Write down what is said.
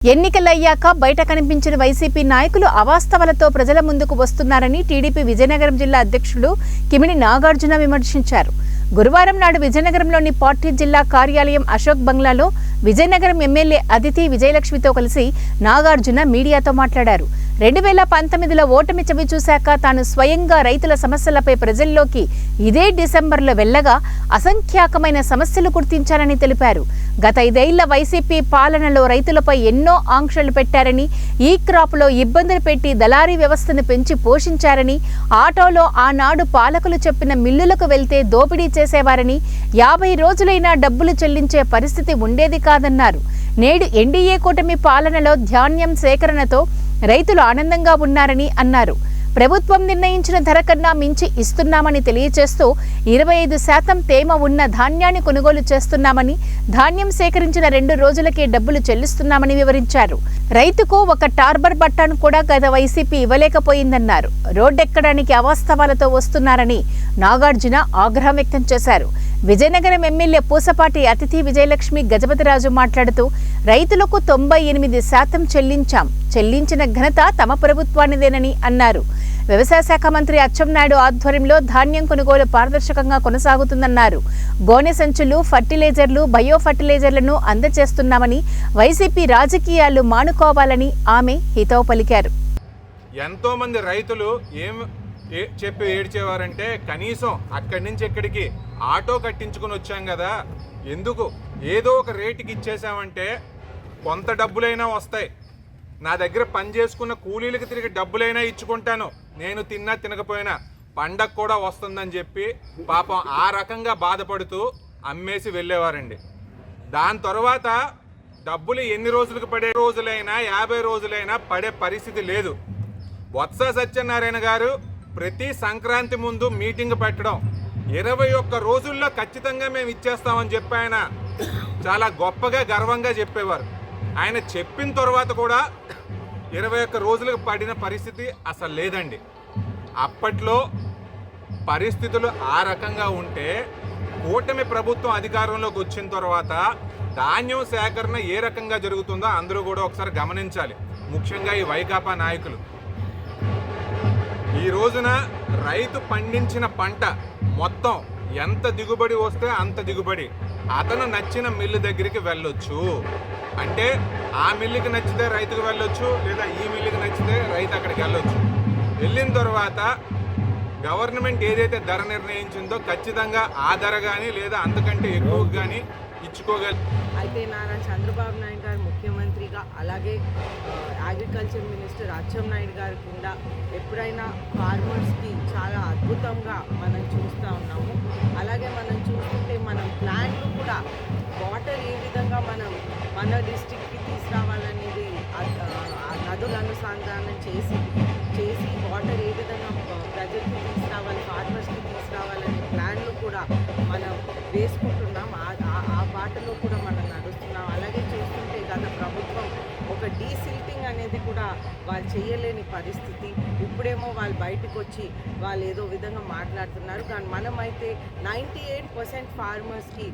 ఎన్నికలయ్యాక బయట కనిపించిన వైసీపీ నాయకులు అవాస్తవాలతో ప్రజల ముందుకు వస్తున్నారని టీడీపీ విజయనగరం జిల్లా అధ్యక్షుడు కిమిడి నాగార్జున విమర్శించారు. గురువారం నాడు విజయనగరంలోని పార్టీ జిల్లా కార్యాలయం అశోక్ బంగ్లాలో విజయనగరం ఎమ్మెల్యే అదితి విజయలక్ష్మితో కలిసి నాగార్జున మీడియాతో మాట్లాడారు. 2019లో ఓటమి చవి చూశాక తాను స్వయంగా రైతుల సమస్యలపై ప్రజల్లోకి ఇదే డిసెంబర్లో వెళ్లగా అసంఖ్యాకమైన సమస్యలు గుర్తించారని తెలిపారు. గత 5 ఏళ్ల వైసీపీ పాలనలో రైతులపై ఎన్నో ఆంక్షలు పెట్టారని, ఈ క్రాప్లో ఇబ్బందులు పెట్టి దళారీ వ్యవస్థను పెంచి పోషించారని, ఆటోలో ఆనాడు పాలకులు చెప్పిన మిల్లులకు వెళ్తే దోపిడీ చేసేవారని, 50 రోజులైనా డబ్బులు చెల్లించే పరిస్థితి ఉండేది కాదన్నారు. నేడు ఎన్డీఏ కూటమి పాలనలో ధాన్యం సేకరణతో రైతులు ఆనందంగా ఉన్నారని అన్నారు. ప్రభుత్వం నిర్ణయించిన ధర కన్నా మించి ఇస్తున్నామని తెలియజేస్తూ 25% తేమ ఉన్న ధాన్యాన్ని కొనుగోలు చేస్తున్నామని, ధాన్యం సేకరించిన 2 రోజులకే డబ్బులు చెల్లిస్తున్నామని వివరించారు. రైతుకు ఒక టార్బర్ బట్టాను కూడా గత వైసీపీ ఇవ్వలేకపోయిందన్నారు. రోడ్డెక్కడానికి అవాస్తవాలతో వస్తున్నారని నాగార్జున ఆగ్రహం వ్యక్తం చేశారు. విజయనగరం ఎమ్మెల్యే పూసపాటి అతిథి విజయలక్ష్మి గజపతిరాజు మాట్లాడుతూ రైతులకు 98% చెల్లించిన ఘనత తమ ప్రభుత్వానిదేనని అన్నారు. వ్యవసాయ శాఖ మంత్రి అచ్చెన్నాయుడు ఆధ్వర్యంలో ధాన్యం కొనుగోలు పారదర్శకంగా కొనసాగుతుందన్నారు. గోనె సంచులు, ఫర్టిలైజర్లు, బయో ఫర్టిలైజర్లను అందజేస్తున్నామని, వైసీపీ రాజకీయాలు మానుకోవాలని ఆమె హితవు పలికారు. ఎంతో మంది రైతులు చెప్పి ఏడ్చేవారంటే కనీసం అక్కడి నుంచి ఎక్కడికి ఆటో కట్టించుకుని వచ్చాం కదా, ఎందుకు ఏదో ఒక రేటుకి ఇచ్చేసామంటే కొంత డబ్బులైనా వస్తాయి, నా దగ్గర పని చేసుకున్న కూలీలకు తిరిగి డబ్బులైనా ఇచ్చుకుంటాను, నేను తిన్నా తినకపోయినా పండగ కూడా వస్తుందని చెప్పి పాపం ఆ రకంగా బాధపడుతూ అమ్మేసి వెళ్ళేవారండి. దాని తర్వాత డబ్బులు ఎన్ని రోజులకు పడే రోజులైనా 50 రోజులైనా పడే పరిస్థితి లేదు. బొత్స సత్యనారాయణ గారు ప్రతి సంక్రాంతి ముందు మీటింగ్ పెట్టడం, 21 రోజుల్లో ఖచ్చితంగా మేము ఇచ్చేస్తామని చెప్పి ఆయన చాలా గొప్పగా గర్వంగా చెప్పేవారు. ఆయన చెప్పిన తర్వాత కూడా 21 రోజులకు పడిన పరిస్థితి అసలు లేదండి. అప్పట్లో పరిస్థితులు ఆ రకంగా ఉంటే కూటమి ప్రభుత్వం అధికారంలోకి వచ్చిన తర్వాత ధాన్యం సేకరణ ఏ రకంగా జరుగుతుందో అందరూ కూడా ఒకసారి గమనించాలి. ముఖ్యంగా ఈ వైకాపా నాయకులు ఈ రోజున రైతు పండించిన పంట మొత్తం ఎంత దిగుబడి వస్తే అంత దిగుబడి అతను నచ్చిన మిల్లు దగ్గరికి వెళ్ళొచ్చు. అంటే ఆ మిల్లుకి నచ్చితే రైతుకు వెళ్ళొచ్చు, లేదా ఈ మిల్లుకి నచ్చితే రైతు అక్కడికి వెళ్ళొచ్చు. వెళ్ళిన తర్వాత గవర్నమెంట్ ఏదైతే ధర నిర్ణయించిందో ఖచ్చితంగా ఆ ధర కానీ లేదా అంతకంటే ఎక్కువ కానీ ఇచ్చుకోగలరు. అయితే నారా చంద్రబాబు నాయుడు గారు ముఖ్యమంత్రిగా, అలాగే అగ్రికల్చర్ మినిస్టర్ అచ్చెన్నాయుడు గారి కింద ఎప్పుడైనా ఫార్మర్స్కి చాలా అద్భుతంగా మనం చూస్తూ ఉన్నాము. అలాగే మనం చూస్తుంటే మనం ప్లాన్లు కూడా వాటర్ ఏ విధంగా మనం మన డిస్టిక్కి తీసుకురావాలనేది నదుల అనుసంధానం చేసి వాటర్ ఏ విధంగా ప్రజలకి తీసుకురావాలి, ఫార్మర్స్కి తీసుకురావాలనే ప్లాన్లు కూడా మనం వేసుకుంటున్నాం. ఆ బాటలో కూడా మనం నడుస్తున్నాం. అలాగే చూస్తుంటే గత ప్రభుత్వం ఒక డీసిల్టింగ్ అనేది కూడా వాళ్ళు చేయలేని పరిస్థితి. ఇప్పుడేమో వాళ్ళు బయటకు వచ్చి వాళ్ళు ఏదో విధంగా మాట్లాడుతున్నారు. కానీ మనమైతే 98% ఫార్మర్స్కి